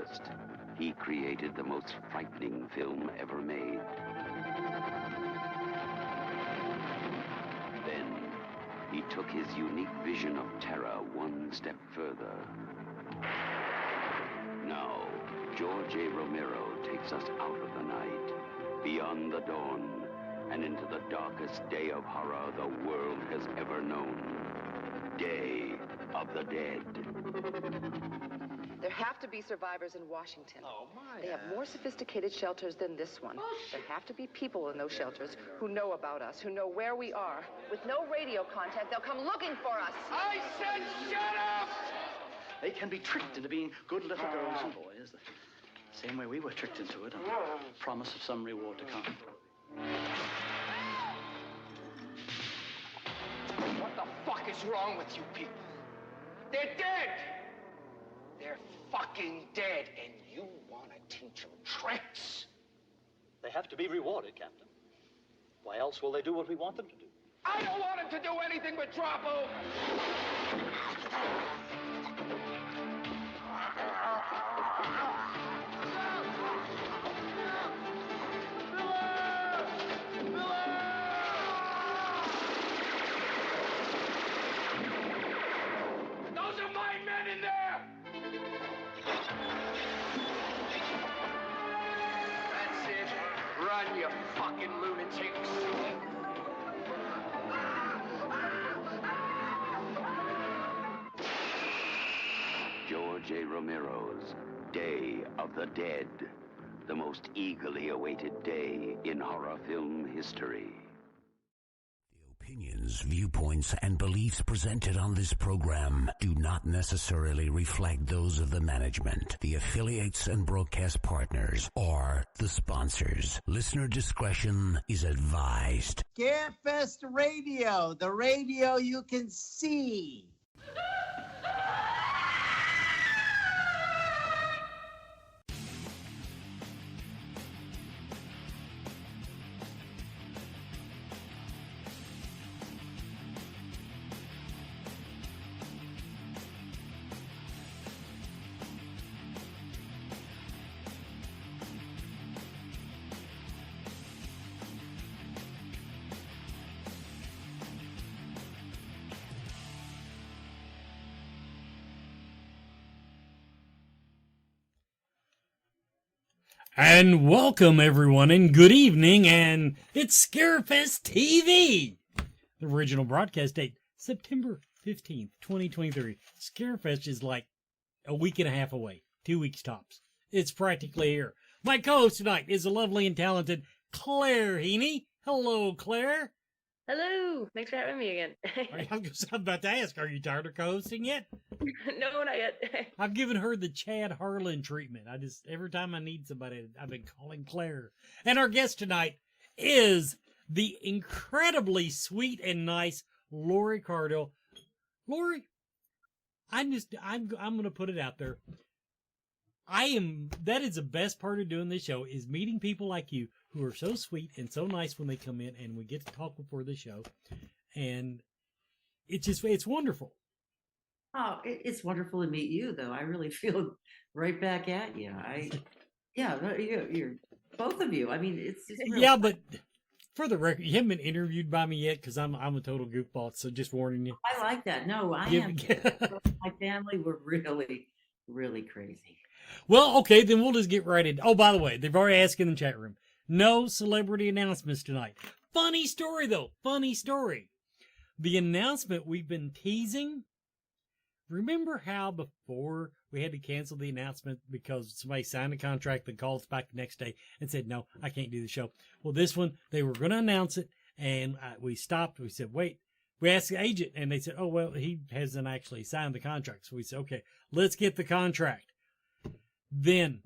first, he created the most frightening film ever made. Then, he took his unique vision of terror one step further. Now, George A. Romero takes us out of the night, beyond the dawn, and into the darkest day of horror the world has ever known. Day of the Dead. There have to be survivors in Washington. Oh, my. They have more sophisticated shelters than this one. There have to be people in those shelters who know about us, who know where we are. With no radio contact, they'll come looking for us. I said shut up! They can be tricked into being good little girls and boys. The same way we were tricked into it on the promise of some reward to come. What the fuck is wrong with you people? They're dead! They're fucking dead, and you want to teach them tricks? They have to be rewarded, Captain. Why else will they do what we want them to do? I don't want them to do anything but drop over! Those are my men in there! That's it. Run, you fucking lunatics. George A. Romero's Day of the Dead, the most eagerly awaited day in horror film history. The opinions, viewpoints, and beliefs presented on this program do not necessarily reflect those of the management, the affiliates and broadcast partners, or the sponsors. Listener discretion is advised. Scarefest Radio, the radio you can see. And welcome, everyone, and good evening, and it's Scarefest TV! The original broadcast date, September 15th, 2023. Scarefest is like a week and a half away, 2 weeks tops. It's practically here. My co-host tonight is the lovely and talented Claire Heaney. Hello, Claire. Hello. Thanks for having me again. I'm about to ask, are you tired of co-hosting yet? No, not yet. I've given her the Chad Harlan treatment. Every time I need somebody, I've been calling Claire. And our guest tonight is the incredibly sweet and nice Lori Cardille. Lori, I'm going to put it out there. That is the best part of doing this show, is meeting people like you who are so sweet and so nice when they come in and we get to talk before the show. And it's wonderful. Oh, it's wonderful to meet you, though. I really feel right back at you. You're both of you. I mean, it's really yeah, but for the record, you haven't been interviewed by me yet because I'm a total goofball. So just warning you. I like that. No, I am. My family were really, really crazy. Well, okay, then we'll just get right in. Oh, by the way, they've already asked in the chat room. No celebrity announcements tonight. Funny story, though. Funny story. The announcement we've been teasing. Remember how before we had to cancel the announcement because somebody signed a contract that called us back the next day and said, no, I can't do the show. Well, this one, they were going to announce it, and we stopped. We said, wait. We asked the agent, and they said, oh, well, he hasn't actually signed the contract. So we said, okay, let's get the contract. Then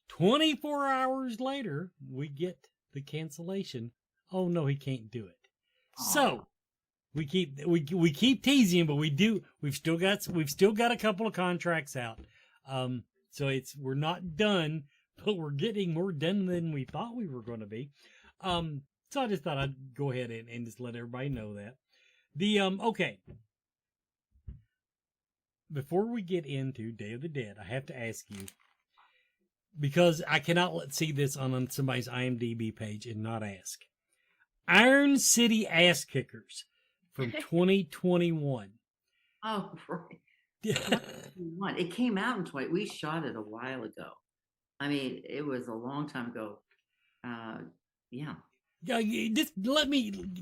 24 hours later, we get the cancellation. Oh no, he can't do it. Aww. So we keep teasing, but we've still got a couple of contracts out. So we're not done, but we're getting more done than we thought we were going to be. So I just thought I'd go ahead and just let everybody know that. Okay. before we get into Day of the Dead, I have to ask you, because I cannot see this on somebody's IMDb page and not ask. Iron City Ass Kickers from 2021. Oh, right. 2021. It came out in 20. We shot it a while ago. I mean, it was a long time ago. Yeah. Just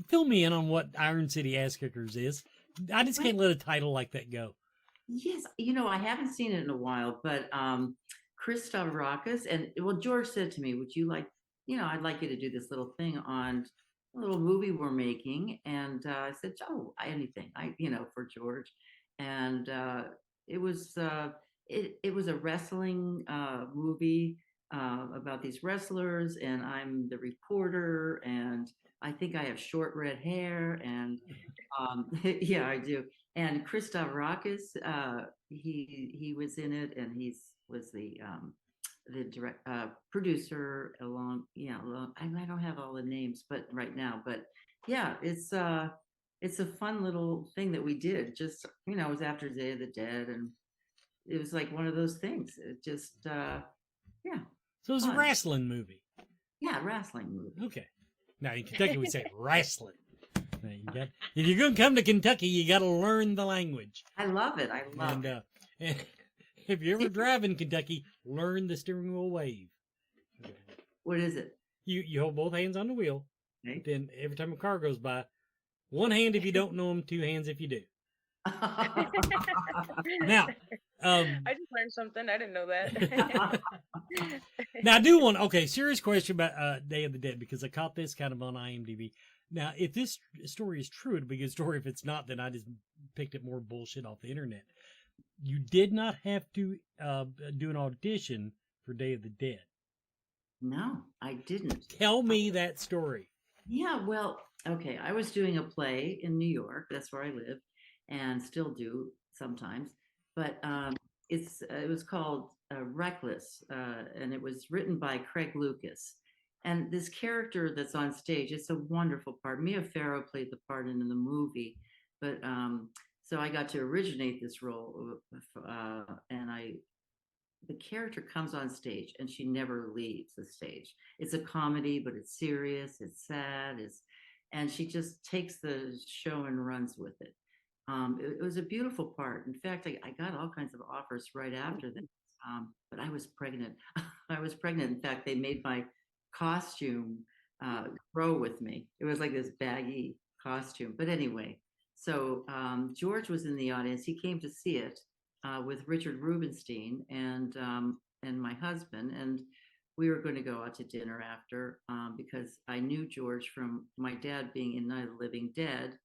fill me in on what Iron City Ass Kickers is. I just can't let a title like that go. Yes, I haven't seen it in a while, but Chris Stavrakis and George said to me, "Would you like, I'd like you to do this little thing on a little movie we're making." And I said, "Oh, anything, for George." And it was it was a wrestling movie about these wrestlers, and I'm the reporter, and I think I have short red hair, and yeah, I do. And Chris Stavrakis, he was in it, and was the direct producer along. I don't have all the names, but right now, but yeah, it's a fun little thing that we did. Just it was after Day of the Dead, and it was like one of those things. It just yeah. So it was a wrestling movie. Yeah, wrestling movie. Okay. Now in Kentucky we say wrestling. If you're going to come to Kentucky, you got to learn the language. I love it. I love it. And if you ever drive in Kentucky, learn the steering wheel wave. What is it? You hold both hands on the wheel. Okay. Then every time a car goes by, one hand if you don't know them, two hands if you do. Now, I just learned something. I didn't know that. now I do want, serious question about Day of the Dead, because I caught this kind of on IMDb. Now, if this story is true, it'd be a good story. If it's not, then I just picked up more bullshit off the internet. You did not have to do an audition for Day of the Dead. No, I didn't. Tell me that story. Yeah, well, okay. I was doing a play in New York. That's where I live, and still do sometimes. But it was called Reckless, and it was written by Craig Lucas. And this character that's on stage, it's a wonderful part. Mia Farrow played the part in the movie, but so I got to originate this role, and the character comes on stage, and she never leaves the stage. It's a comedy, but it's serious, it's sad, and she just takes the show and runs with it. It was a beautiful part. In fact, I got all kinds of offers right after that, but I was pregnant. I was pregnant. In fact, they made my costume grow with me. It was like this baggy costume. But anyway, so George was in the audience. He came to see it with Richard Rubenstein and my husband, and we were going to go out to dinner after because I knew George from my dad being in Night of the Living Dead,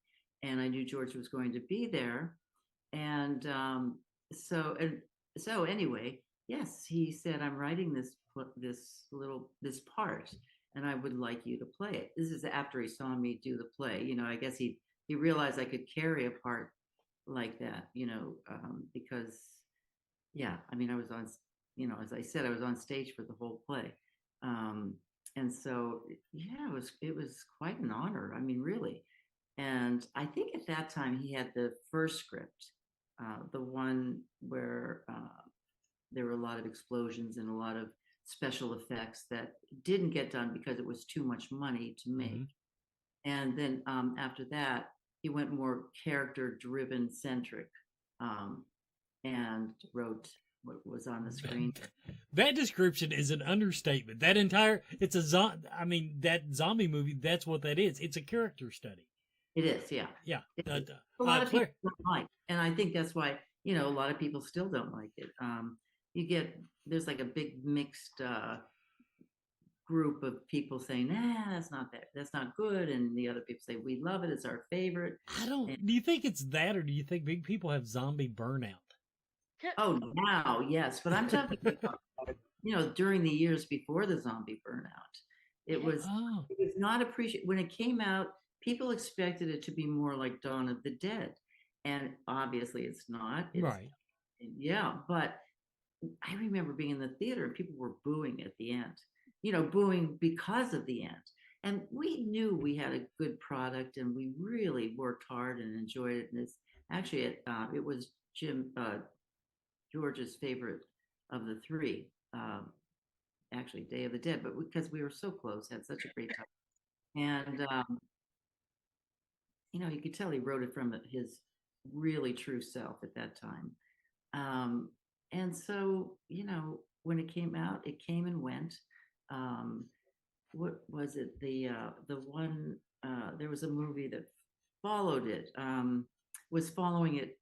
and I knew George was going to be there. And so anyway, yes, he said, "I'm writing this part, and I would like you to play it." This is after he saw me do the play. I guess he realized I could carry a part like that, because yeah, I mean, I was on, as I said, I was on stage for the whole play. And so, yeah, it was quite an honor. I mean, really. And I think at that time he had the first script, the one where there were a lot of explosions and a lot of special effects that didn't get done because it was too much money to make. Mm-hmm. And then after that, he went more character-driven centric, and wrote what was on the screen. That description is an understatement. That zombie movie, that's what that is. It's a character study. It is, yeah. Yeah. A lot of people don't like, and I think that's why, a lot of people still don't like it. There's like a big mixed group of people saying, that's not good, and the other people say, we love it, it's our favorite. Do you think it's that, or do you think big people have zombie burnout? Oh, now, yes, but I'm talking about, during the years before the zombie burnout, it was not appreciated. When it came out, people expected it to be more like Dawn of the Dead, and obviously it's not. Right. Yeah, but I remember being in the theater and people were booing at the end, booing because of the end. And we knew we had a good product, and we really worked hard and enjoyed it. And it's actually, it was George's favorite of the three. Actually, Day of the Dead, but because we were so close, had such a great time. And you could tell he wrote it from his really true self at that time. And so, when it came out, it came and went. What was it? The one there was a movie that followed it. Was following it.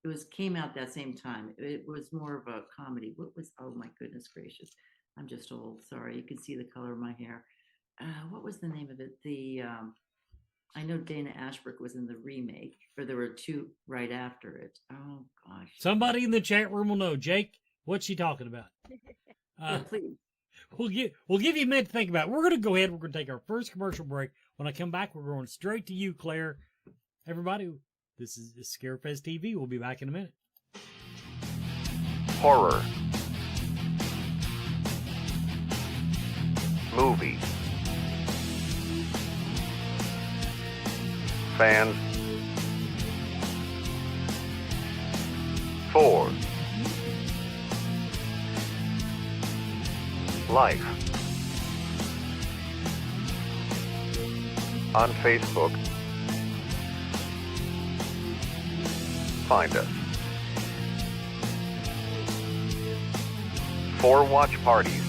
It came out that same time. It was more of a comedy. What was? Oh my goodness gracious! I'm just old. Sorry. You can see the color of my hair. What was the name of it? I know Dana Ashbrook was in the remake, or there were two right after it. Oh gosh. Somebody in the chat room will know. Jake, what's she talking about? Yeah, please. We'll give you a minute to think about it. We're going to go ahead. We're going to take our first commercial break. When I come back, we're going straight to you, Claire. Everybody, this is Scarefest TV. We'll be back in a minute. Horror. Movie. Fans. 4. Life. On Facebook. Find us. 4 watch parties.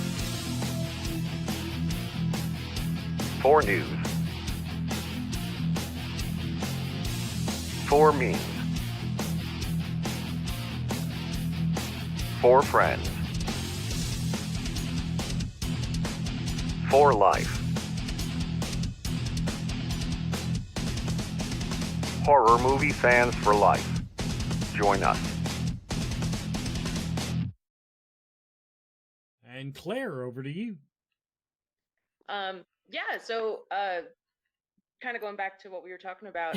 4 news. 4 memes. 4 friends. 4 life. Horror movie fans for life. Join us. And Claire, over to you. Yeah, so kind of going back to what we were talking about,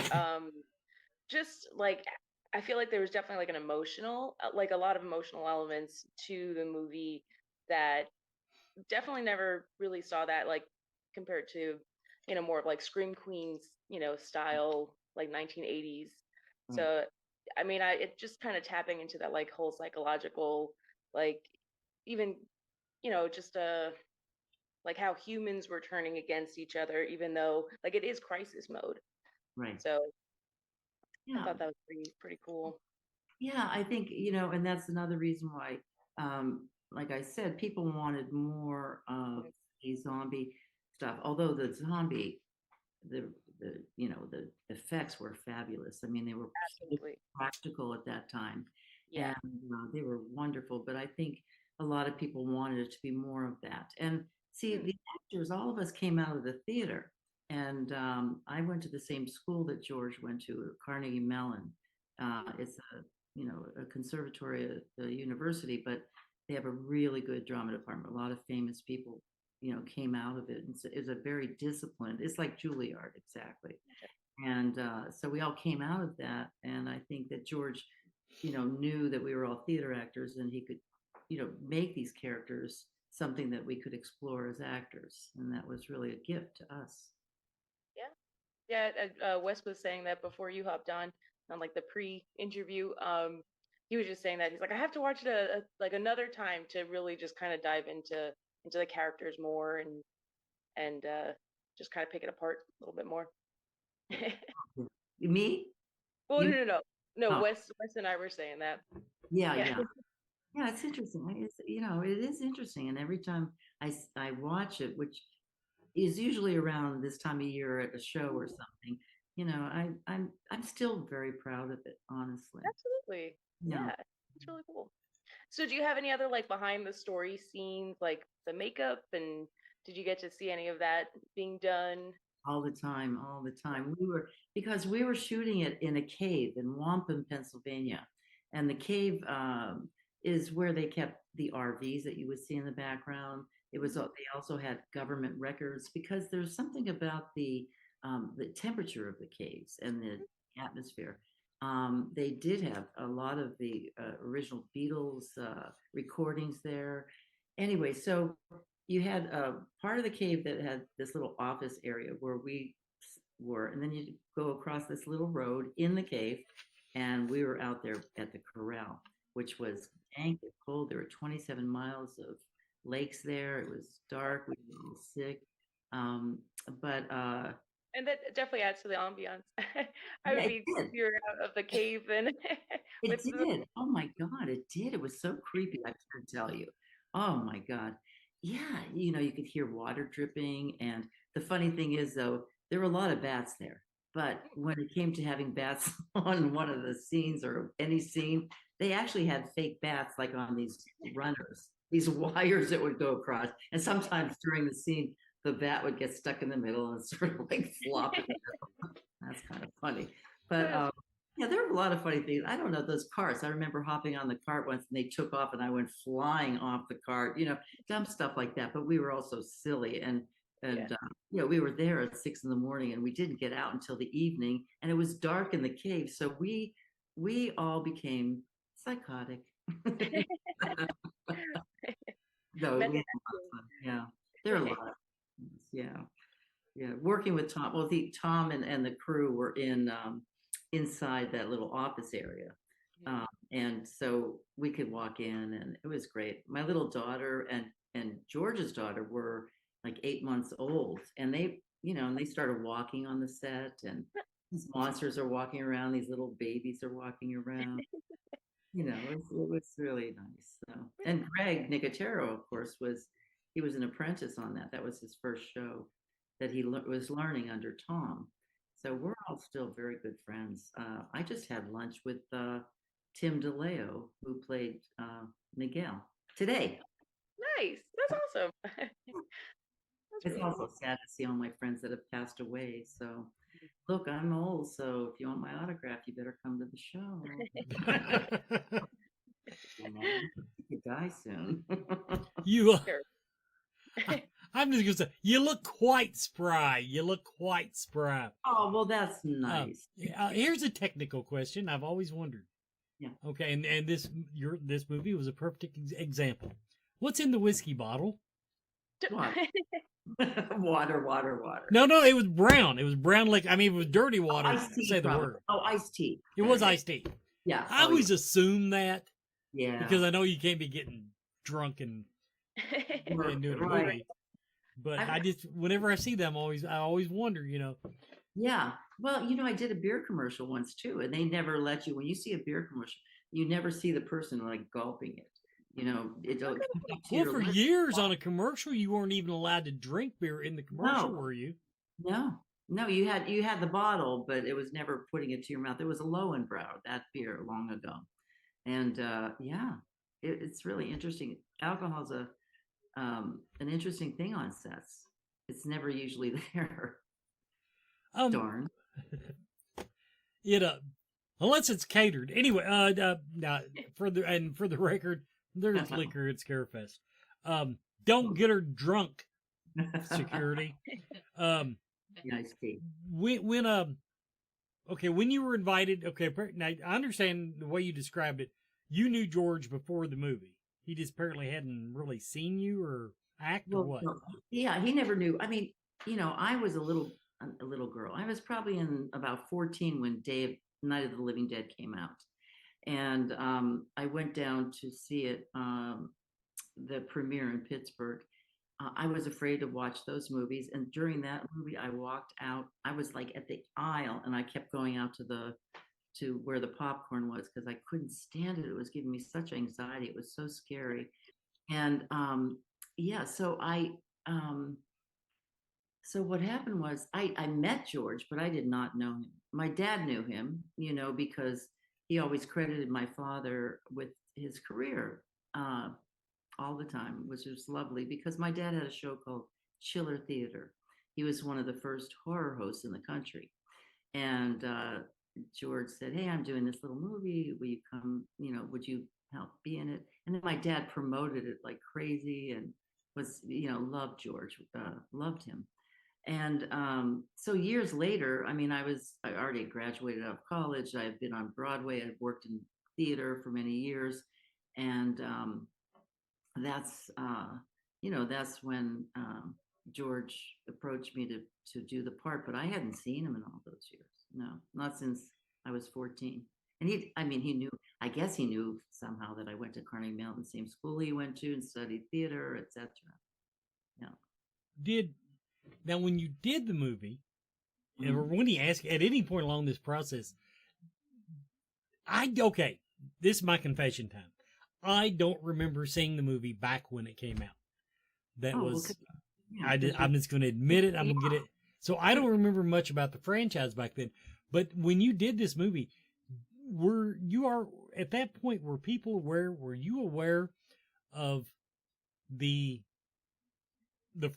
just like I feel like there was definitely like an emotional, like a lot of emotional elements to the movie that definitely never really saw that, like compared to, more of like Scream Queens, style, like 1980s. So, I mean, it just kind of tapping into that like whole psychological, like even, just like how humans were turning against each other, even though like it is crisis mode. Right. So Yeah. I thought that was pretty cool. Yeah, I think, and that's another reason why, like I said, people wanted more of a zombie stuff. Although the zombie, the effects were fabulous. I mean, they were Absolutely practical at that time. Yeah. And they were wonderful. But I think a lot of people wanted it to be more of that. And see, the actors, all of us came out of the theater. And I went to the same school that George went to, Carnegie Mellon. It's a conservatory at the university, but they have a really good drama department. A lot of famous people, came out of it. And so it's a very disciplined, it's like Juilliard, exactly. And so we all came out of that. And I think that George, knew that we were all theater actors and he could, make these characters something that we could explore as actors. And that was really a gift to us. Yeah. Wes was saying that before you hopped on like the pre-interview. He was just saying that he's like, I have to watch it like another time to really just kind of dive into the characters more and just kind of pick it apart a little bit more. Me? Well, You- no. Oh. Wes and I were saying that. Yeah. Yeah, it's interesting. It is interesting. And every time I watch it, which is usually around this time of year at a show or something, I'm still very proud of it, honestly. Absolutely. Yeah, it's really cool. So do you have any other like behind the story scenes, like the makeup, and did you get to see any of that being done? All the time. Because we were shooting it in a cave in Wampum, Pennsylvania. And the cave is where they kept the RVs that you would see in the background. They also had government records because there's something about the temperature of the caves and the atmosphere. They did have a lot of the original Beatles recordings there. Anyway, so you had a part of the cave that had this little office area where we were, and then you go across this little road in the cave, and we were out there at the corral, which was dank and cold. There were 27 miles of lakes there. It was dark. We were really sick. Um, but And that definitely adds to the ambiance. I yeah, would it be did. creepier out of the cave and It with the did. Oh my God, it did. It was so creepy, I can't tell you. Oh my God. Yeah, you could hear water dripping. And the funny thing is, though, there were a lot of bats there. But when it came to having bats on one of the scenes or any scene, they actually had fake bats like on these runners, these wires that would go across. And sometimes during the scene, the bat would get stuck in the middle and sort of like flop. That's kind of funny. But yeah, there were a lot of funny things. I don't know, those carts. I remember hopping on the cart once and they took off and I went flying off the cart, dumb stuff like that. But we were also silly. And we were there at 6 a.m. and we didn't get out until the evening. And it was dark in the cave. So we all became psychotic. No, we had a lot of fun. Yeah. There are a lot of things. Yeah. Yeah, working with Tom. Well, Tom and the crew were inside that little office area, and so we could walk in, and it was great. My little daughter and George's daughter were like 8 months old, and they started walking on the set, and these monsters are walking around. These little babies are walking around. It was really nice. So, and Greg Nicotero, of course, he was an apprentice on that. That was his first show that he was learning under Tom. So we're all still very good friends. I just had lunch with Tim DeLeo, who played Miguel today. Nice. That's awesome. It's really also sad to see all my friends that have passed away. So look, I'm old, so if you want my autograph, you better come to the show. You could die soon. You I'm just gonna say, you look quite spry. You look quite spry. Oh, well, that's nice. Here's a technical question I've always wondered. Yeah. Okay, and this movie was a perfect example. What's in the whiskey bottle? Water. No, it was brown. It was brown, it was dirty water. Iced tea, say the probably. word. Oh, iced tea. It was iced tea. Yeah. I always assume that. Yeah. Because I know you can't be getting drunk and doing a movie. But whenever I see them, I always wonder, Yeah. Well, I did a beer commercial once too, and they never let you, when you see a beer commercial, you never see the person like gulping it. Well, for years on a commercial, you weren't even allowed to drink beer in the commercial, were you? No, you had the bottle, but it was never putting it to your mouth. It was a Lowenbrau, that beer, long ago. And it's really interesting. Alcohol's an interesting thing on sets. It's never usually there. Darn. Unless it's catered. Anyway, for the record, there's liquor at Scarefest. Don't get her drunk, security. Nice tea. When you were invited, now I understand the way you described it. You knew George before the movie. He just apparently hadn't really seen you or act or what? Yeah, he never knew. I mean, I was a little girl. I was probably in about 14 when Night of the Living Dead came out. And I went down to see it, the premiere in Pittsburgh. I was afraid to watch those movies. And during that movie, I walked out. I was like at the aisle and I kept going out to where the popcorn was because I couldn't stand it. It was giving me such anxiety. It was so scary. And so what happened was I met George, but I did not know him. My dad knew him, because he always credited my father with his career all the time, which was lovely because my dad had a show called Chiller Theater. He was one of the first horror hosts in the country. And George said, "Hey, I'm doing this little movie. Will you come, would you help be in it?" And then my dad promoted it like crazy and was, loved George, loved him. And so years later, I mean, I already graduated out of college. I've been on Broadway. I've worked in theater for many years. And that's when George approached me to do the part, but I hadn't seen him in all those years. No, not since I was 14. And he knew, I guess he knew somehow that I went to Carnegie Mellon, the same school he went to, and studied theater, etc. Yeah. Now when you did the movie, Mhm. or when he asked at any point along this process, okay, this is my confession time. I don't remember seeing the movie back when it came out. That Oh, well, was, yeah, I'm just going to admit it. I'm going to get it. So I don't remember much about the franchise back then. But when you did this movie, at that point, were people aware? Were you aware of the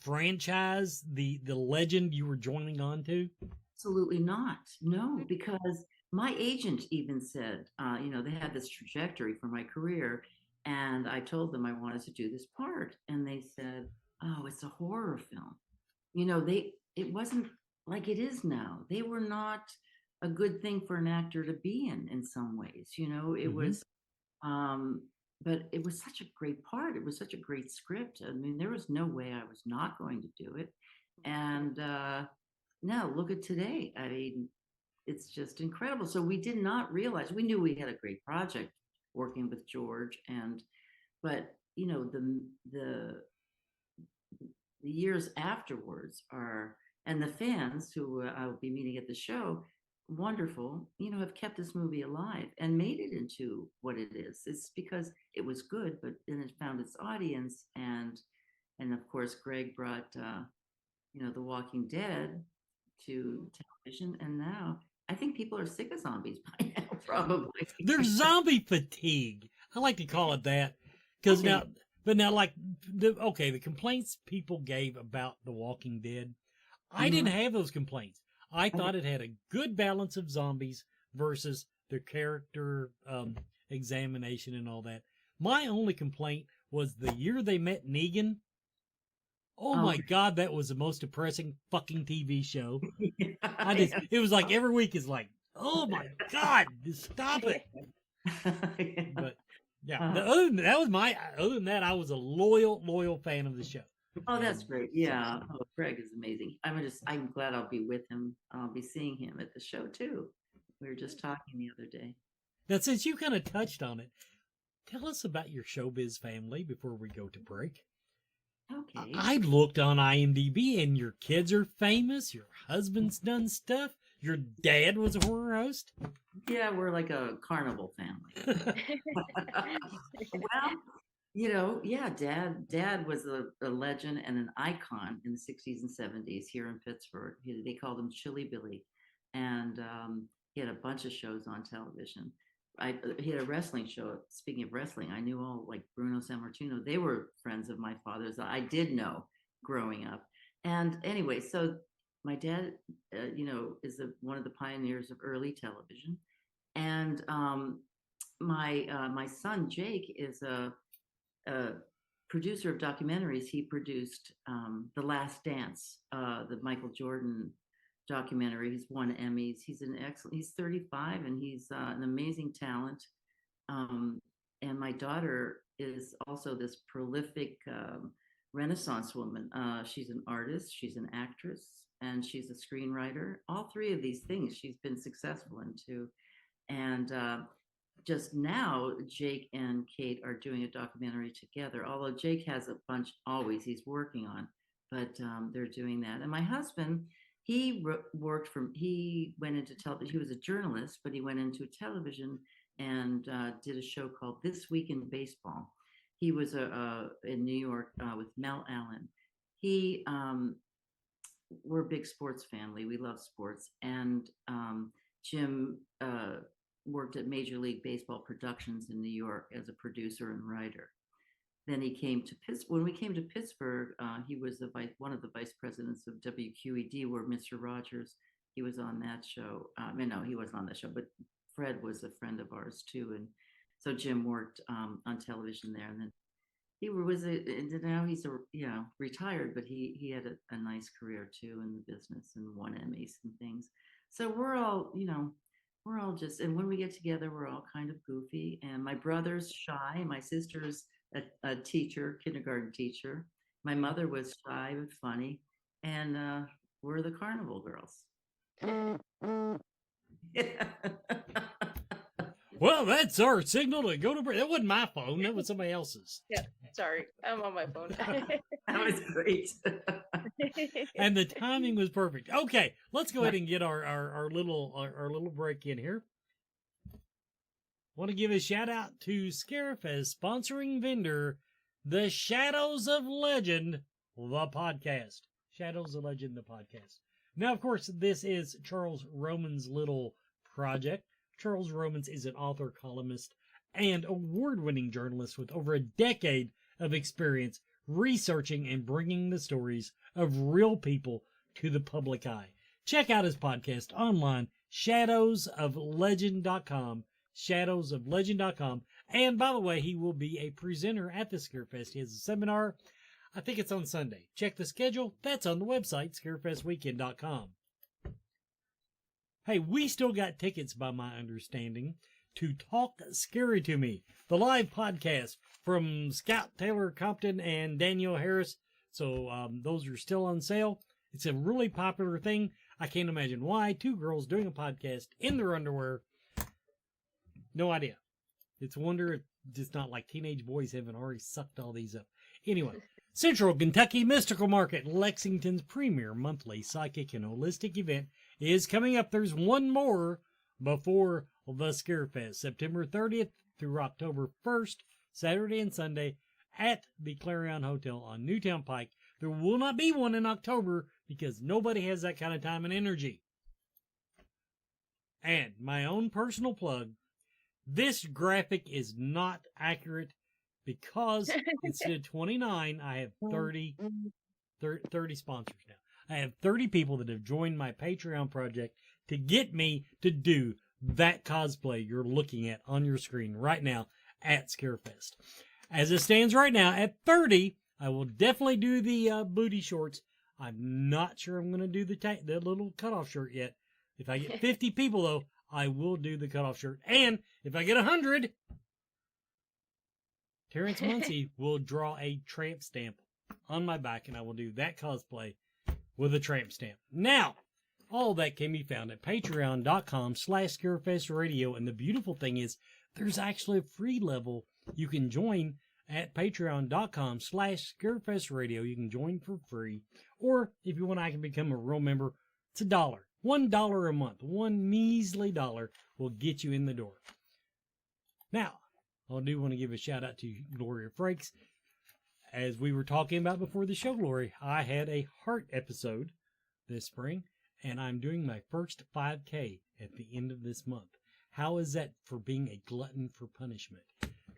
franchise, the legend you were joining on to? Absolutely not. No, because my agent even said, they had this trajectory for my career, and I told them I wanted to do this part, and they said, "Oh, it's a horror film." It wasn't like it is now. They were not a good thing for an actor to be in some ways. It was, but it was such a great part. It was such a great script. I mean, there was no way I was not going to do it, and now look at today. I mean, it's just incredible. So we did not realize. We knew we had a great project working with George, but the years afterwards and the fans who I'll be meeting at the show, wonderful, have kept this movie alive and made it into what it is. It's because it was good, but then it found its audience, and of course Greg brought The Walking Dead to television, and now I think people are sick of zombies by now, probably. There's zombie fatigue. I like to call it that. Because now, like, the complaints people gave about The Walking Dead, I didn't have those complaints. I thought it had a good balance of zombies versus the character examination and all that. My only complaint was the year they met Negan. Oh my God, that was the most depressing fucking TV show. It was like every week is like, oh my God, just stop it. But yeah, other than that, I was a loyal fan of the show. Oh, that's great. Yeah. Oh, Greg is amazing. I'm glad I'll be with him. I'll be seeing him at the show too. We were just talking the other day. Now, since you kind of touched on it, tell us about your Showbiz family before we go to break. Okay. I looked on IMDb and your kids are famous. Your husband's done stuff. Your dad was a horror host. Yeah, we're like a carnival family. Well, Dad was a legend and an icon in the 60s and 70s here in Pittsburgh. They called him Chilly Billy, and he had a bunch of shows on television. He had a wrestling show. Speaking of wrestling, I knew all like Bruno Sammartino. They were friends of my father's that I did know growing up. And anyway, so my dad, is one of the pioneers of early television. And my son Jake is a producer of documentaries. He produced The Last Dance, the Michael Jordan documentary. He's won Emmys. He's 35 and he's an amazing talent. And my daughter is also this prolific Renaissance woman. She's an artist, she's an actress, and she's a screenwriter. All three of these things she's been successful into. And just now, Jake and Kate are doing a documentary together, although Jake has a bunch always he's working on, but they're doing that. And my husband, he went into television. He was a journalist, but he went into television and did a show called This Week in Baseball. He was in New York with Mel Allen. We're a big sports family. We love sports. And Jim worked at Major League Baseball Productions in New York as a producer and writer. Then he came to Pittsburgh. When we came to Pittsburgh, he was one of the vice presidents of WQED, where Mr. Rogers, he was on that show. No, he wasn't on that show, but Fred was a friend of ours too. And so Jim worked on television there. And then now he's retired, but he had a nice career too in the business and won Emmys and things. So we're all just, and when we get together, we're all kind of goofy. And my brother's shy. My sister's a teacher, kindergarten teacher. My mother was shy but funny. And we're the carnival girls. Well, that's our signal to go to break. That wasn't my phone. That was somebody else's. Yeah, sorry. I'm on my phone. That was great. And the timing was perfect. Okay, let's go ahead and get our little break in here. Want to give a shout out to Scarefest sponsoring vendor, The Shadows of Legend, the podcast. Shadows of Legend, the podcast. Now, of course, this is Charles Roman's little project. Charles Romans is an author, columnist, and award-winning journalist with over a decade of experience researching and bringing the stories of real people to the public eye. Check out his podcast online, shadowsoflegend.com, shadowsoflegend.com. And by the way, he will be a presenter at the Scarefest. He has a seminar. I think it's on Sunday. Check the schedule. That's on the website, scarefestweekend.com. Hey, we still got tickets, by my understanding, to Talk Scary to Me, the live podcast from Scout Taylor Compton and Danielle Harris. So those are still on sale. It's a really popular thing. I can't imagine why. Two girls doing a podcast in their underwear. No idea. It's a wonder it's not like teenage boys haven't already sucked all these up. Anyway, Central Kentucky Mystical Market, Lexington's premier monthly psychic and holistic event, is coming up. There's one more before the Scarefest, September 30th through October 1st, Saturday and Sunday at the Clarion Hotel on Newtown Pike. There will not be one in October because nobody has that kind of time and energy. And my own personal plug, this graphic is not accurate because instead of 29, I have 30 sponsors now. I have 30 people that have joined my Patreon project to get me to do that cosplay you're looking at on your screen right now at Scarefest. As it stands right now, at 30, I will definitely do the booty shorts. I'm not sure I'm going to do the little cutoff shirt yet. If I get 50 people, though, I will do the cutoff shirt. And if I get 100, Terrence Muncie will draw a tramp stamp on my back, and I will do that cosplay with a tramp stamp. Now, all that can be found at patreon.com/ScarefestRadio. And the beautiful thing is, there's actually a free level you can join at patreon.com/ScarefestRadio. You can join for free. Or if you want, I can become a real member. It's $1. $1 a month. One measly dollar will get you in the door. Now, I do want to give a shout out to Gloria Frakes. As we were talking about before the show, Glory, I had a heart episode this spring, and I'm doing my first 5K at the end of this month. How is that for being a glutton for punishment?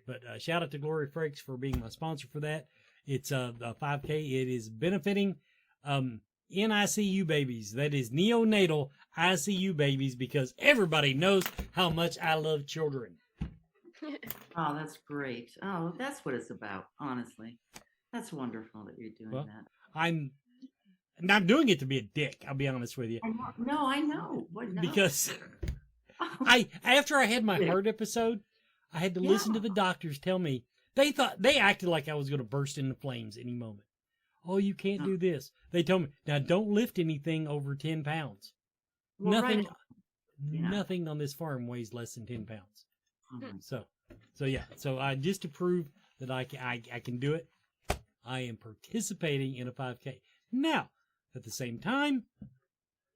But shout out to Gloria Frakes for being my sponsor for that. It's a 5K. It is benefiting NICU babies. That is neonatal ICU babies, because everybody knows how much I love children. Oh, that's great. Oh, that's what it's about, honestly. That's wonderful that you're doing that. I'm not doing it to be a dick, I'll be honest with you. No, I know. What, no. Because after I had my heart episode, I had to listen to the doctors tell me, they acted like I was going to burst into flames any moment. Oh, you can't do this. They told me, now don't lift anything over 10 pounds. Well, nothing on this farm weighs less than 10 pounds. Mm-hmm. So I just to prove that I can do it, I am participating in a 5K. Now, at the same time,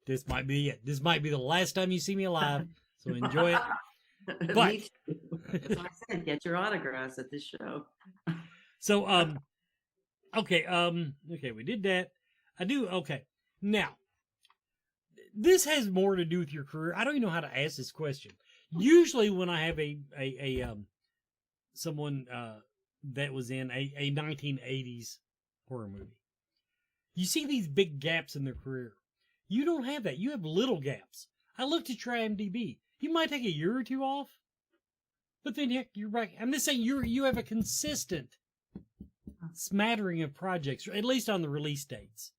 this might be it. This might be the last time you see me alive, so enjoy it. But that's what I said, get your autographs at this show. So, okay, we did that. Okay. Now, this has more to do with your career. I don't even know how to ask this question. Usually when I have someone that was in a 1980s horror movie, you see these big gaps in their career. You don't have that. You have little gaps. I looked at your IMDb. You might take a year or two off, but then heck, you're back. I'm just saying you have a consistent smattering of projects, at least on the release dates.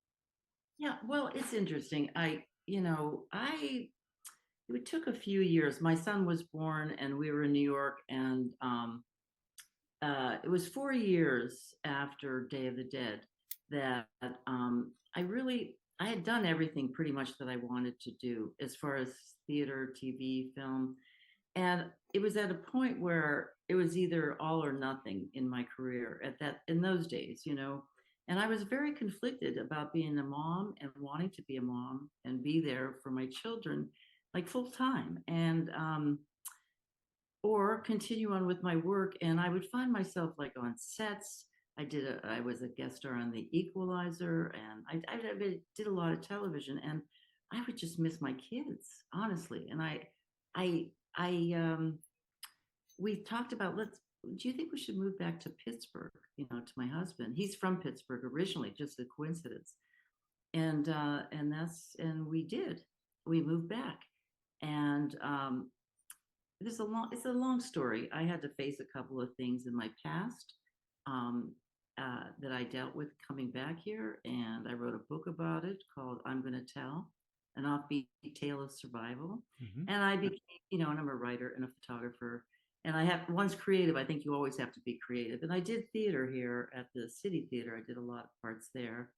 Yeah, well, it's interesting. It took a few years. My son was born and we were in New York, and it was 4 years after Day of the Dead that I had done everything pretty much that I wanted to do as far as theater, TV, film. And it was at a point where it was either all or nothing in my career in those days, and I was very conflicted about being a mom and wanting to be a mom and be there for my children like full time, and or continue on with my work. And I would find myself like on sets. I was a guest star on The Equalizer, and I did a lot of television, and I would just miss my kids, honestly. And we talked about, do you think we should move back to Pittsburgh? To my husband. He's from Pittsburgh originally, just a coincidence. And we did. We moved back, and it's a long story. I had to face a couple of things in my past that I dealt with coming back here, and I wrote a book about it called "I'm Gonna Tell: An Offbeat Tale of Survival." Mm-hmm. And I became, and I'm a writer and a photographer. And once creative, I think you always have to be creative. And I did theater here at the City Theater. I did a lot of parts there.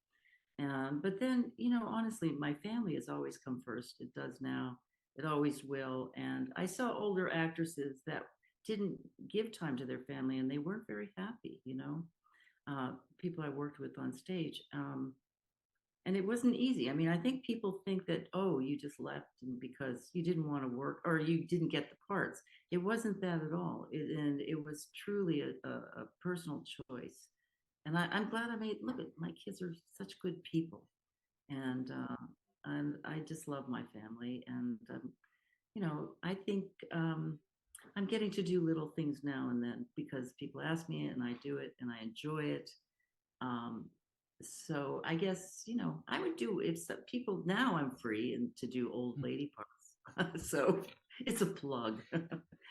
But then, honestly, my family has always come first. It does now. It always will. And I saw older actresses that didn't give time to their family, and they weren't very happy, people I worked with on stage. And it wasn't easy. I mean, I think people think that, oh, you just left because you didn't want to work or you didn't get the parts. It wasn't that at all. And it was truly a personal choice. And I'm glad look, my kids are such good people. And I just love my family. And, I think I'm getting to do little things now and then because people ask me and I do it and I enjoy it. So I guess, I would do if some people now I'm free and to do old lady parts. So it's a plug.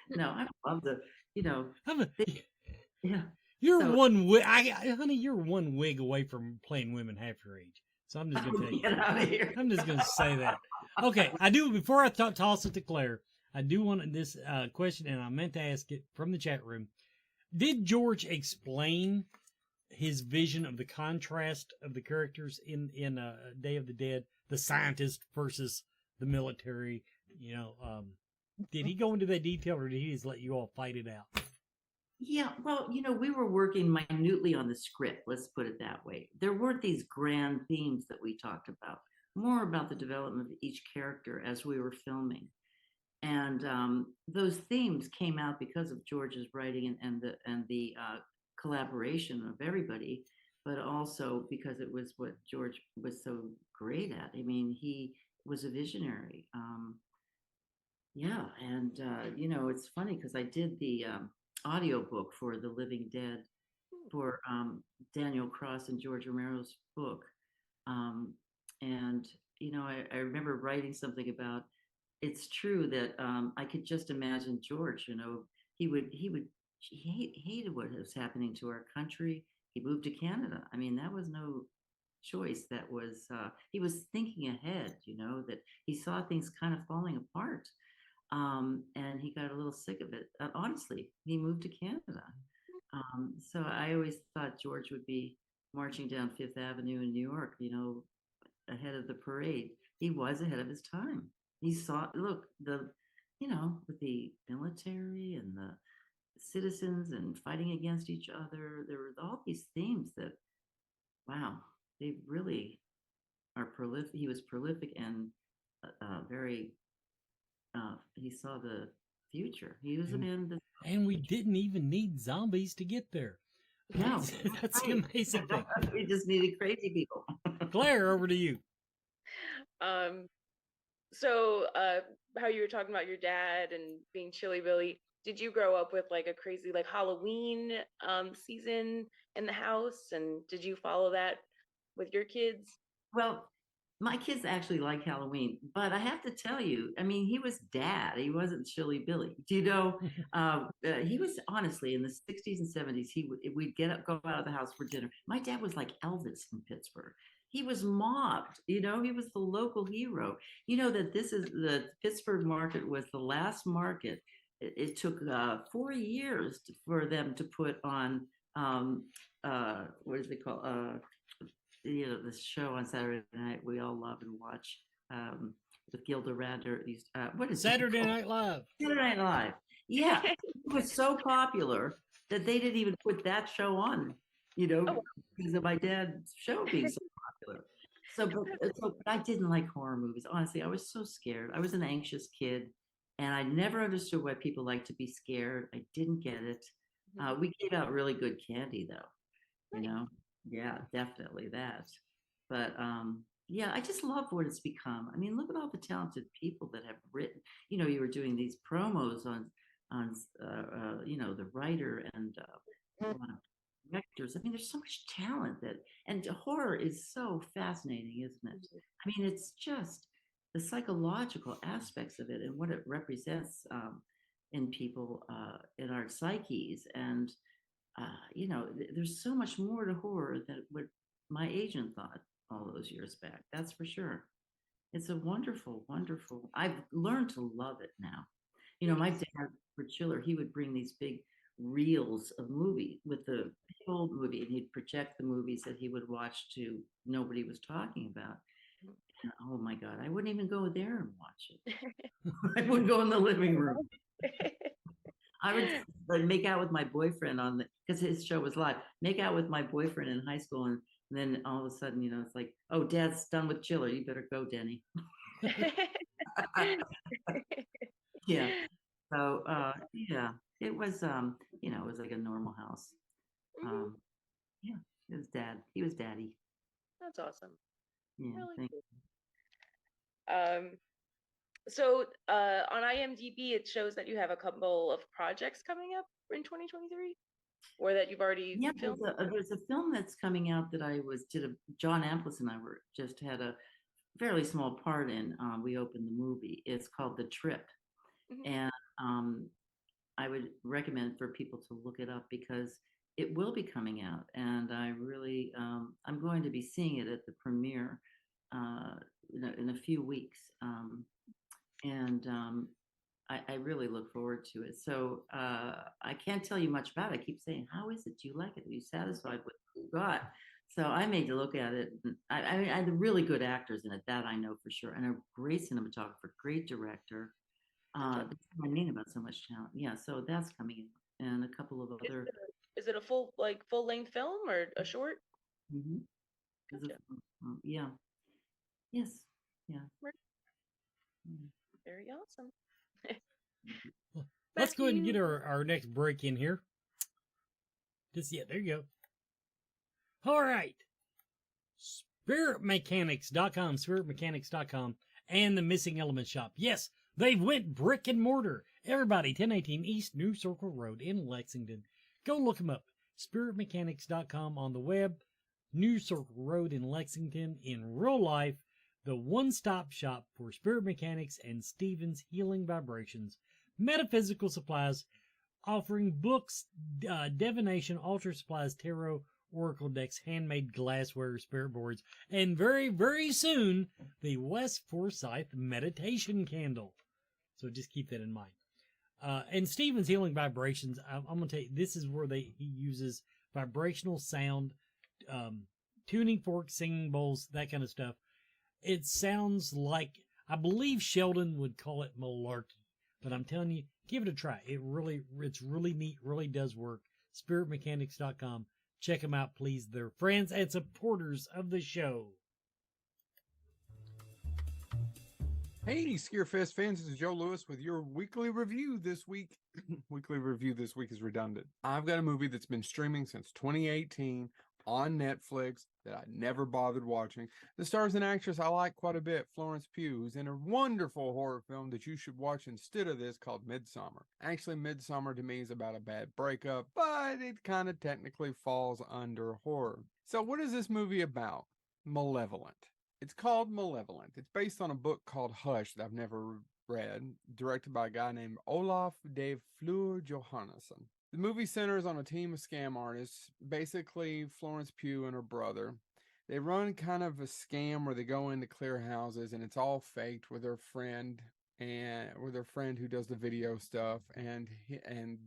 No, I love the, yeah. You're one wig, honey. You're one wig away from playing women half your age. So I'm just gonna get out of here. I'm just gonna say that. Okay, I do. Before I toss it to Claire, I do want this question, and I meant to ask it from the chat room. Did George explain his vision of the contrast of the characters in Day of the Dead, the scientist versus the military? Did he go into that detail, or did he just let you all fight it out? Yeah, well, we were working minutely on the script, let's put it that way. There weren't these grand themes that we talked about, more about the development of each character as we were filming. And those themes came out because of George's writing and the collaboration of everybody, but also because it was what George was so great at. I mean, he was a visionary. And it's funny because I did the audiobook for The Living Dead for Daniel Cross and George Romero's book. I remember writing something about, it's true that I could just imagine George, he hated what was happening to our country. He moved to Canada. I mean, that was no choice. That was, he was thinking ahead, that he saw things kind of falling apart. And he got a little sick of it. Honestly, he moved to Canada. So I always thought George would be marching down Fifth Avenue in New York, ahead of the parade. He was ahead of his time. He saw, look, with the military and the citizens and fighting against each other, there were all these themes that, wow, they really are prolific. He was prolific and very, he saw the future. He was a man that... And we didn't even need zombies to get there. No. That's the amazing thing. We just needed crazy people. Claire, over to you. So how you were talking about your dad and being Chilly Billy, did you grow up with like a crazy like Halloween season in the house, and did you follow that with your kids? Well, my kids actually like Halloween, but I have to tell you, I mean, he was dad. He wasn't Chilly Billy. Do you know? He was honestly in the 60s and 70s. We'd go out of the house for dinner. My dad was like Elvis in Pittsburgh. He was mobbed. He was the local hero. That the Pittsburgh market was the last market. It took 4 years for them to put on what is it called? The show on Saturday night we all love and watch, with Gilda Radner. What is Saturday it called? Night Live. Saturday Night Live. Yeah, it was so popular that they didn't even put that show on, because of my dad's show being so popular. So but I didn't like horror movies. Honestly, I was so scared. I was an anxious kid, and I never understood why people like to be scared. I didn't get it. We gave out really good candy, though. Yeah, definitely that. But yeah, I just love what it's become. I mean, look at all the talented people that have written. You were doing these promos on the writer and directors. I mean, there's so much talent and horror is so fascinating, isn't it? I mean, it's just the psychological aspects of it and what it represents in people, in our psyches. And, there's so much more to horror than what my agent thought all those years back. That's for sure. It's a wonderful, wonderful. I've learned to love it now. My dad, for Chiller, he would bring these big reels of movie with the old movie, and he'd project the movies that he would watch to nobody was talking about. And, oh my God, I wouldn't even go there and watch it. I wouldn't go in the living room. I would make out with my boyfriend because his show was live. Make out with my boyfriend in high school, and then all of a sudden, it's like, oh, Dad's done with Chiller. You better go, Denny. Yeah. So yeah, it was it was like a normal house. Yeah, it was Dad. He was Daddy. That's awesome. Yeah. Really cool. So on IMDb, it shows that you have a couple of projects coming up in 2023, or that you've already filmed. There's a film that's coming out that John Amplis and I just had a fairly small part in. We opened the movie. It's called The Trip, and I would recommend for people to look it up because it will be coming out, and I really I'm going to be seeing it at the premiere in a few weeks. I really look forward to it. So I can't tell you much about it. I keep saying, how is it? Do you like it? Are you satisfied with what you got? So I made to look at it. I had really good actors in it, that I know for sure, and a great cinematographer, great director. That's what I mean about so much talent. Yeah, so that's coming in, and a couple of other. Is it a full length film or a short? Mm-hmm. Gotcha. Yeah. Yes. Yeah. Very awesome. Let's go ahead and get our next break in here. There you go. All right. SpiritMechanics.com, and the Missing Element Shop. Yes, they went brick and mortar. Everybody, 1018 East New Circle Road in Lexington. Go look them up. SpiritMechanics.com on the web. New Circle Road in Lexington. In real life, the one-stop shop for spirit mechanics and Stephen's Healing Vibrations. Metaphysical supplies, offering books, divination, altar supplies, tarot, oracle decks, handmade glassware, spirit boards, and very, very soon, the West Forsyth meditation candle. So just keep that in mind. And Stephen's Healing Vibrations, I'm going to tell you, this is where he uses vibrational sound, tuning forks, singing bowls, that kind of stuff. It sounds like, I believe Sheldon would call it malarkey, but I'm telling you, give it a try. It's really neat, really does work. SpiritMechanics.com. Check them out, please. They're friends and supporters of the show. Hey, Scarefest fans, this is Joe Lewis with your weekly review this week. Weekly review this week is redundant. I've got a movie that's been streaming since 2018 on Netflix that I never bothered watching. The stars an actress I like quite a bit, Florence Pugh, who's in a wonderful horror film that you should watch instead of this called Midsommar. Actually, Midsommar to me is about a bad breakup, but it kind of technically falls under horror. So what is this movie about? Malevolent. It's called Malevolent. It's based on a book called Hush that I've never read, directed by a guy named Olaf de Fleur Johannesson. The movie centers on a team of scam artists, basically Florence Pugh and her brother. They run kind of a scam where they go in to clear houses, and it's all faked with their friend and with their friend who does the video stuff, and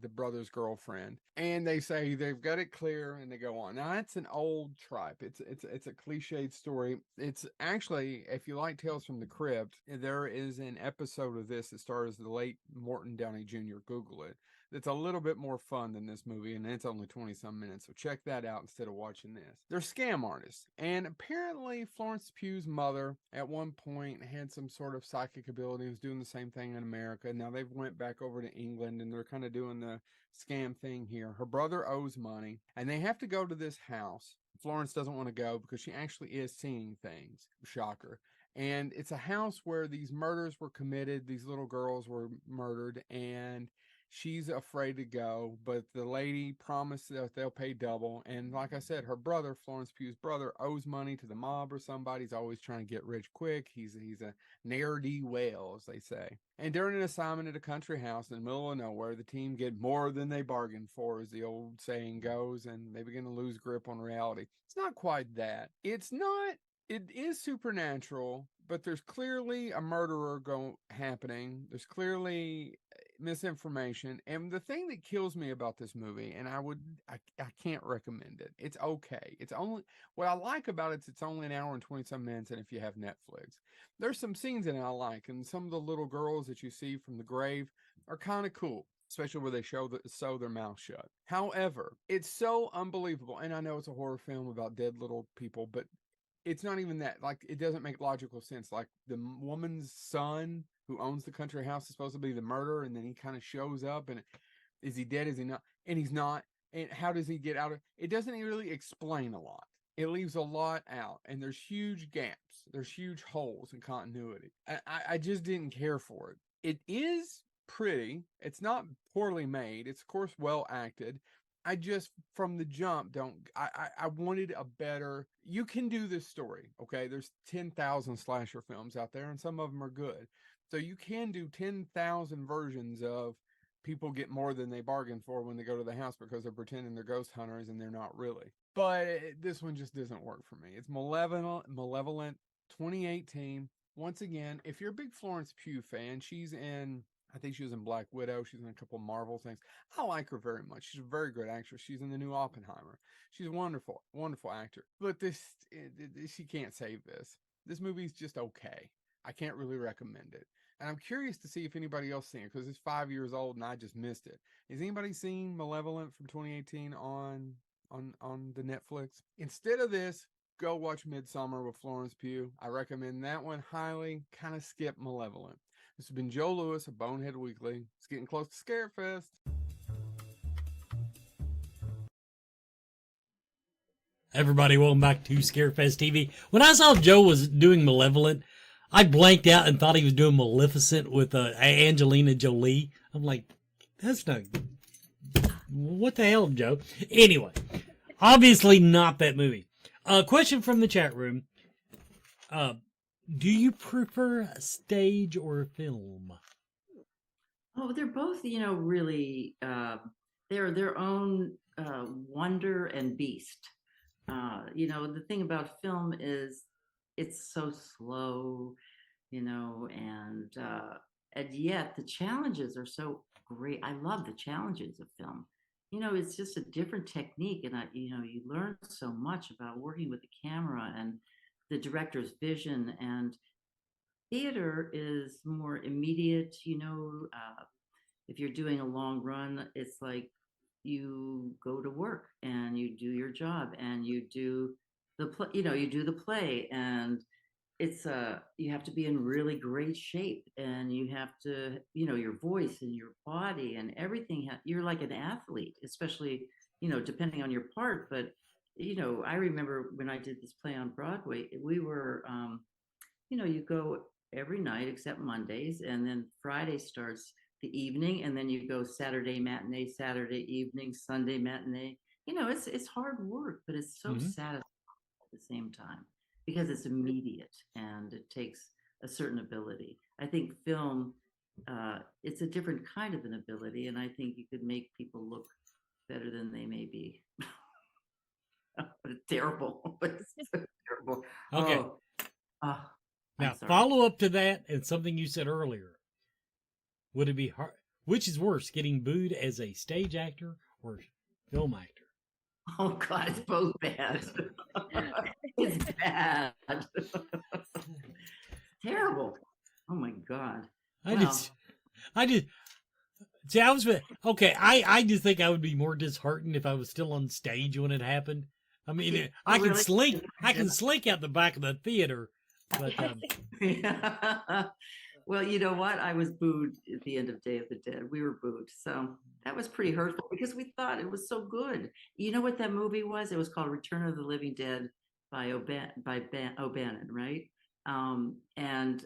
the brother's girlfriend, and they say they've got it clear, and they go on. Now that's an old tripe. It's a cliched story. It's actually, if you like Tales from the Crypt, there is an episode of this that stars the late Morton Downey Jr. Google it. It's a little bit more fun than this movie, and it's only 20 some minutes, so check that out instead of watching this. They're scam artists, and apparently Florence Pugh's mother at one point had some sort of psychic ability, was doing the same thing in America. Now they've went back over to England, and they're kind of doing the scam thing here. Her brother owes money, and they have to go to this house. Florence doesn't want to go because she actually is seeing things. Shocker. And it's a house where these murders were committed. These little girls were murdered, and she's afraid to go, but the lady promised that they'll pay double. And like I said, her brother, Florence Pugh's brother, owes money to the mob or somebody. He's always trying to get rich quick. He's a ne'er-do-well, as they say. And during an assignment at a country house in the middle of nowhere, the team get more than they bargained for, as the old saying goes, and they begin to lose grip on reality. It's not quite that. It is supernatural, but there's clearly a murderer happening. There's clearly misinformation. And the thing that kills me about this movie, and I can't recommend it. It's okay. It's only, what I like about it is it's only an hour and 20 some minutes, and if you have Netflix. There's some scenes in it I like, and some of the little girls that you see from the grave are kind of cool, especially where they sew their mouth shut. However, it's so unbelievable, and I know it's a horror film about dead little people, but it's not even that. Like, it doesn't make logical sense. Like, the woman's son who owns the country house is supposed to be the murderer, and then he kind of shows up, and is he dead? Is he not? And he's not. And how does he get out of it? Doesn't really explain a lot. It leaves a lot out, and there's huge gaps. There's huge holes in continuity. I just didn't care for it. It is pretty. It's not poorly made. It's, of course, well acted. I just, from the jump, I wanted a better, you can do this story, okay? There's 10,000 slasher films out there, and some of them are good. So you can do 10,000 versions of people get more than they bargained for when they go to the house because they're pretending they're ghost hunters and they're not really. But this one just doesn't work for me. It's Malevolent 2018. Once again, if you're a big Florence Pugh fan, I think she was in Black Widow. She's in a couple Marvel things. I like her very much. She's a very good actress. She's in the new Oppenheimer. She's a wonderful, wonderful actor. But she can't save this. This movie's just okay. I can't really recommend it. And I'm curious to see if anybody else seen it, because it's 5 years old and I just missed it. Has anybody seen Malevolent from 2018 on the Netflix? Instead of this, go watch Midsommar with Florence Pugh. I recommend that one highly. Kind of skip Malevolent. This has been Joe Lewis of Bonehead Weekly. It's getting close to Scarefest. Everybody, welcome back to Scarefest TV. When I saw Joe was doing Malevolent, I blanked out and thought he was doing Maleficent with Angelina Jolie. I'm like, that's not... What the hell, Joe? Anyway, obviously not that movie. Question from the chat room. Do you prefer stage or film? Oh, they're both, really, they're their own wonder and beast. The thing about film is it's so slow, and yet the challenges are so great. I love the challenges of film. It's just a different technique, and you learn so much about working with the camera and the director's vision. And theater is more immediate. If you're doing a long run, it's like you go to work and you do your job and you do the play. You do the play, and it's you have to be in really great shape, and you have to, your voice and your body and everything. You're like an athlete, especially, depending on your part. But I remember when I did this play on Broadway, we were, you go every night except Mondays, and then Friday starts the evening, and then you go Saturday matinee, Saturday evening, Sunday matinee. It's hard work, but it's so satisfying at the same time because it's immediate and it takes a certain ability. I think film, it's a different kind of an ability, and I think you could make people look better than they may be. It's terrible. It's so terrible. Okay. Now, follow up to that and something you said earlier. Would it be hard? Which is worse, getting booed as a stage actor or film actor? Oh God, it's both bad. It's bad. Terrible. Oh my God. I just see. I was okay. I just think I would be more disheartened if I was still on stage when it happened. I mean, I can slink. I can slink out the back of the theater, but yeah. Well, you know what? I was booed at the end of Day of the Dead. We were booed, so that was pretty hurtful because we thought it was so good. You know what that movie was? It was called Return of the Living Dead by O'Bannon, right? And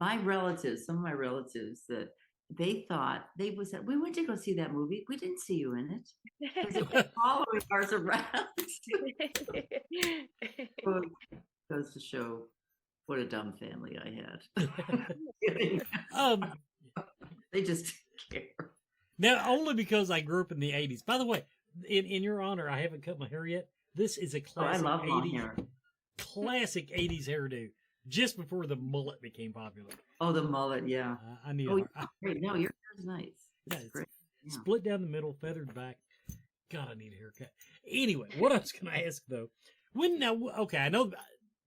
my relatives, some of my relatives, that they thought we went to go see that movie. We didn't see you in it because it was following ours around. So it goes to show what a dumb family I had. They just didn't care. Now, only because I grew up in the 80s. By the way, in your honor, I haven't cut my hair yet. This is a classic 80s, classic 80s hairdo, just before the mullet became popular. Oh, the mullet, yeah. I need great. No, your hair's nice. It's great. Yeah. Split down the middle, feathered back. God, I need a haircut. Anyway, what I was going to ask, though, I know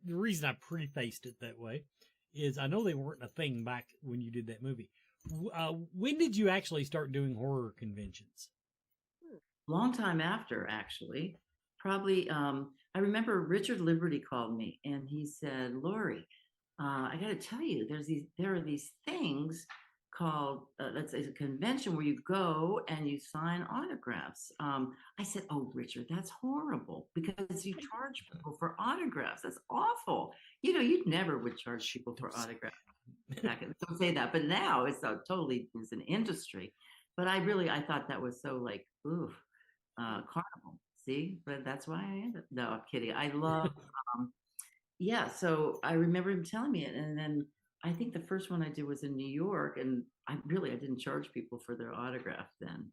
the reason I prefaced it that way is I know they weren't a thing back when you did that movie. When did you actually start doing horror conventions? Long time after, actually. Probably, I remember Richard Liberty called me and he said, Lori, I got to tell you, there are these things called, let's say, a convention where you go and you sign autographs. I said, oh, Richard, that's horrible because you charge people for autographs. That's awful. You know, you never would charge people for autographs. Don't say that. But now it's it's an industry. But I thought that was so like, ooh, carnival. See, but that's why I ended. No, I'm kidding. I love, yeah. So I remember him telling me it, and then I think the first one I did was in New York, and I didn't charge people for their autograph then.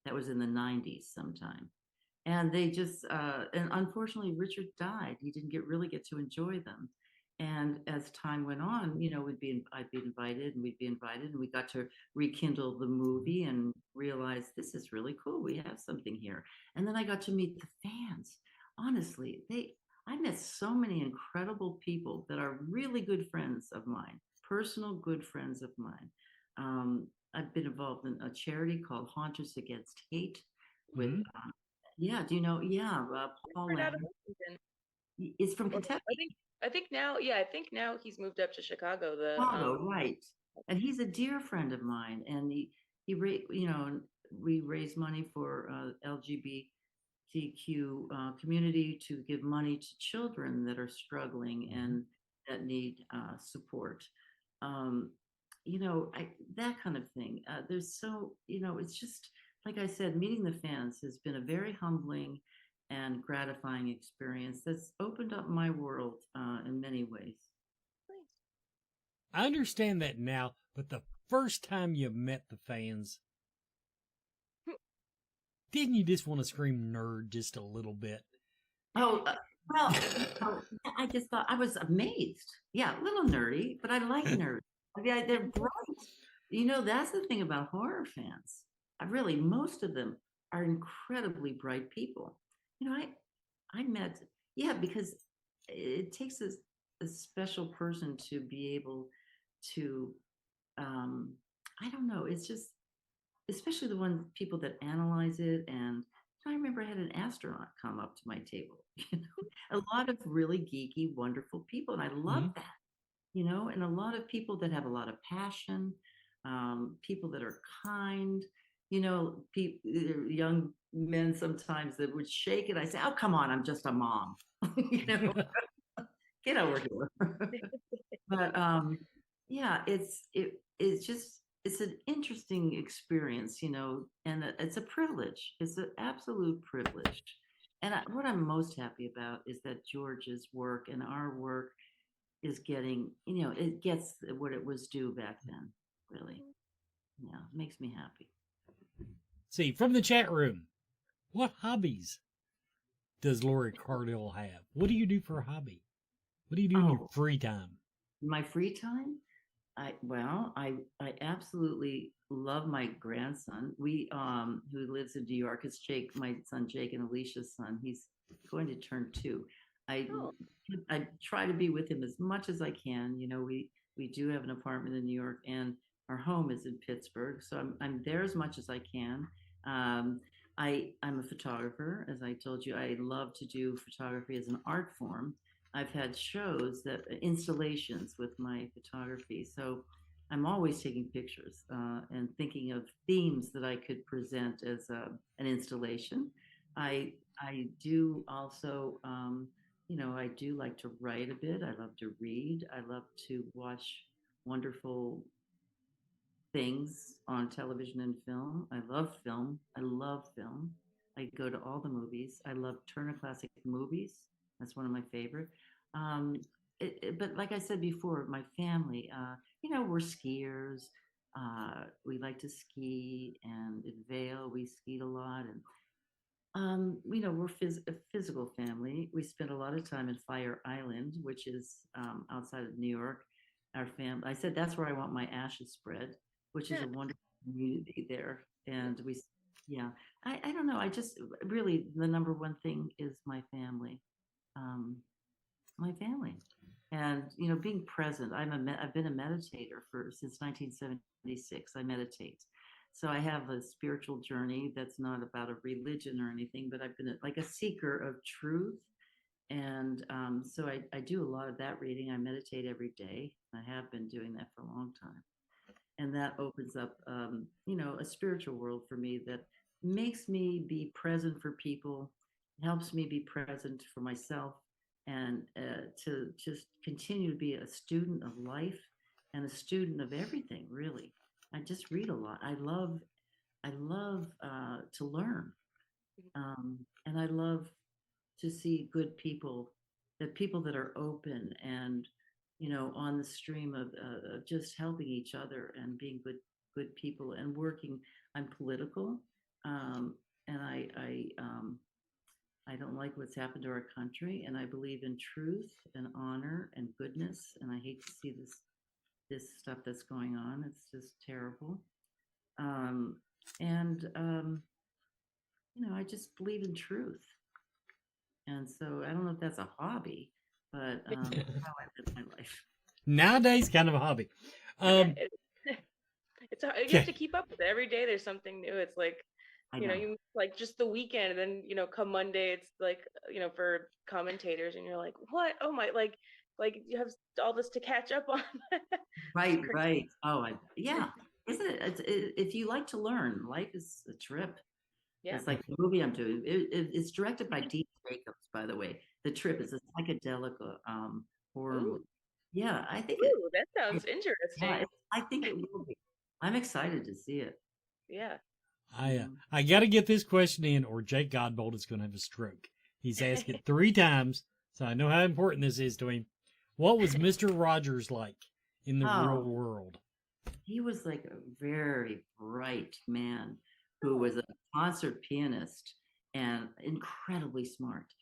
That was in the 90s sometime, and they just and unfortunately Richard died. He didn't really get to enjoy them. And as time went on, you know, I'd be invited, and we'd be invited, and we got to rekindle the movie and realize this is really cool. We have something here. And then I got to meet the fans. Honestly, I met so many incredible people that are really good friends of mine, personal good friends of mine. I've been involved in a charity called Haunters Against Hate. With, yeah, do you know? Yeah, Paul is from Kentucky. I think now he's moved up to Chicago. Right. And he's a dear friend of mine. And we raise money for LGBTQ community to give money to children that are struggling and that need support. That kind of thing. It's just, like I said, meeting the fans has been a very humbling and gratifying experience that's opened up my world in many ways. I understand that now, but the first time you met the fans, didn't you just want to scream nerd just a little bit? Oh, I just thought, I was amazed. Yeah, a little nerdy, but I like nerds. They're bright. You know, that's the thing about horror fans. Most of them are incredibly bright people. You know, I met, because it takes a special person to be able to, I don't know, it's just, especially the people that analyze it. And I remember I had an astronaut come up to my table, a lot of really geeky, wonderful people. And I love that, and a lot of people that have a lot of passion, people that are kind, young men sometimes that would shake it. I say, oh, come on, I'm just a mom, get over here. But it's an interesting experience, and it's a privilege. It's an absolute privilege. And what I'm most happy about is that George's work and our work is getting, it gets what it was due back then, really. Yeah, it makes me happy. See, from the chat room, what hobbies does Lori Cardille have? What do you do for a hobby? What do you do in your free time? My free time? I absolutely love my grandson. We who lives in New York. It's Jake, my son Jake, and Alicia's son. He's going to turn 2. I Oh, I try to be with him as much as I can. You know, we do have an apartment in New York, and our home is in Pittsburgh, so I'm there as much as I can. Um, I'm a photographer, as I told you. I love to do photography as an art form. I've had shows that installations with my photography, so I'm always taking pictures and thinking of themes that I could present as an installation. I do also, you know, I do like to write a bit. I love to read. I love to watch wonderful things on television and film. I love film. I love film. I go to all the movies. I love Turner Classic Movies. That's one of my favorite. Um, but like I said before, my family, you know, we're skiers. We like to ski, and in Vail, we skied a lot. And you know, we're a physical family. We spend a lot of time in Fire Island, which is outside of New York. Our family, I said that's where I want my ashes spread, which is yeah. a wonderful community there. And yeah, I don't know. I just really, the number one thing is my family. Um, my family. And you know, being present. I've been a meditator for since 1976. I meditate, so I have a spiritual journey that's not about a religion or anything, but I've been like a seeker of truth. And so I do a lot of that reading. I meditate every day. I have been doing that for a long time, and that opens up, you know, a spiritual world for me that makes me be present for people, helps me be present for myself, and to just continue to be a student of life and a student of everything. Really, I just read a lot. I love to learn, and I love to see good people, the people that are open and, you know, on the stream of just helping each other and being good people and working. I'm political, and I don't like what's happened to our country, and I believe in truth and honor and goodness, and I hate to see this stuff that's going on. It's just terrible. Um, and you know, I just believe in truth. And so I don't know if that's a hobby, but how I live my life. Nowadays, kind of a hobby. It's hard. You have to keep up with it. Every day there's something new. It's like, I you know, know. you like just the weekend, and then you know, come Monday, it's like, you know, for commentators, and you're like, what? Oh my, like you have all this to catch up on. It's Right, crazy. right. Oh, yeah. Isn't it? If you like to learn, life is a trip. Yeah. It's like the movie I'm doing. It's directed by Dean Jacobs, by the way. The Trip is a psychedelic horror Ooh, movie. Yeah, I think ooh, that it sounds interesting. I think it will be. I'm excited to see it. Yeah. I got to get this question in, or Jake Godbold is going to have a stroke. He's asked it 3 times, so I know how important this is to him. What was Mr. Rogers like in the real Oh, world? he was like a very bright man who was a concert pianist and incredibly smart.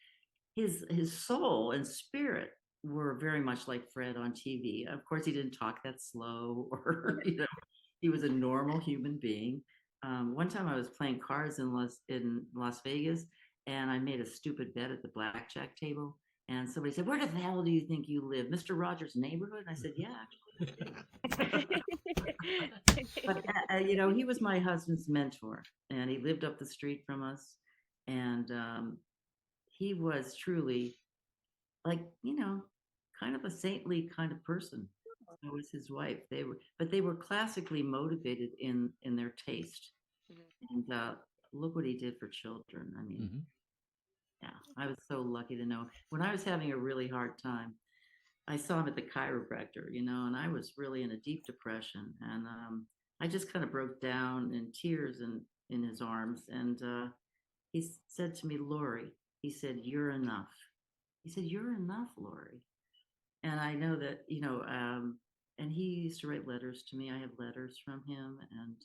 His soul and spirit were very much like Fred on TV. Of course, he didn't talk that slow, or you know, he was a normal human being. One time, I was playing cards in Las Vegas, and I made a stupid bet at the blackjack table. And somebody said, "Where the hell do you think you live, Mr. Rogers' neighborhood?" And I said, "Yeah, actually." But you know, he was my husband's mentor, and he lived up the street from us, and he was truly, like, you know, kind of a saintly kind of person. I was his wife. But they were classically motivated in their taste, and look what he did for children. I mean, yeah, I was so lucky to know. When I was having a really hard time, I saw him at the chiropractor, you know, and I was really in a deep depression, and I just kind of broke down in tears in his arms, and he said to me, "Lori," he said, "you're enough." He said, "You're enough, Lori." And I know that, you know, and he used to write letters to me. I have letters from him, and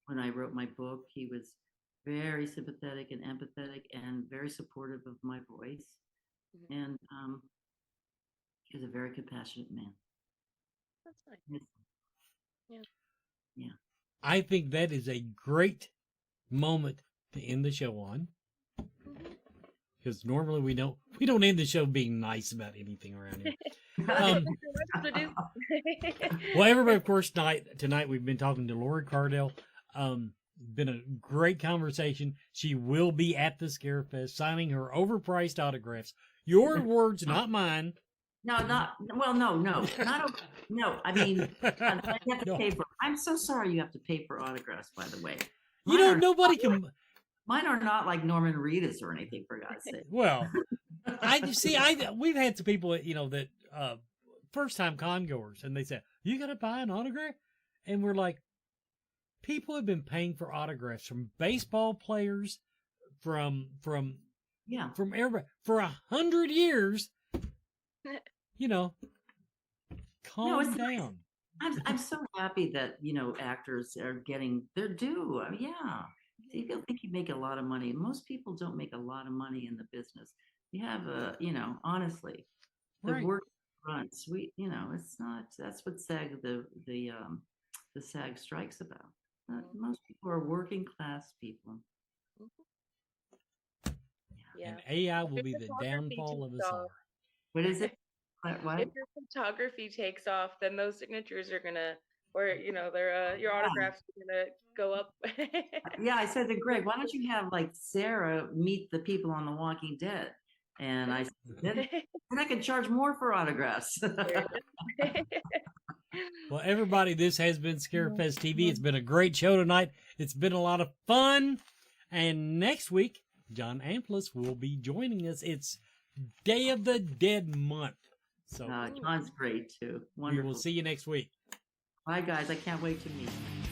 when I wrote my book, he was very sympathetic and empathetic and very supportive of my voice, and he was a very compassionate man. That's nice. Yes. Yeah. I think that is a great moment to end the show on. Because normally we don't end the show being nice about anything around here. Well, everybody, of course, tonight we've been talking to Lori Cardille. Been a great conversation. She will be at the Scarefest signing her overpriced autographs. Your words, not mine. No, not well. No, not no. I mean, you have to pay for. I'm so sorry you have to pay for autographs. By the way, nobody can. Mine are not like Norman Reedus or anything, for God's sake. Well, we've had some people that first time con goers, and they say, "You got to buy an autograph," and we're like, people have been paying for autographs from baseball players, from everybody for 100 years. Calm down. I'm so happy that actors are getting their due. I mean, yeah. You think you make a lot of money. Most people don't make a lot of money in the business. You have honestly, the work fronts. It's not. That's what SAG the SAG strikes about. Most people are working class people. Yeah. And AI will be the downfall of us all. What is it? What? If your photography takes off, then those signatures are gonna, or your autographs are gonna go up. Yeah, I said to Greg, why don't you have like Sarah meet the people on The Walking Dead? And I said, then I can charge more for autographs. Well, everybody, this has been Scarefest TV. It's been a great show tonight. It's been a lot of fun. And next week, John Amplis will be joining us. It's Day of the Dead month. So John's great too. Wonderful. We will see you next week. Bye, guys. I can't wait to meet you.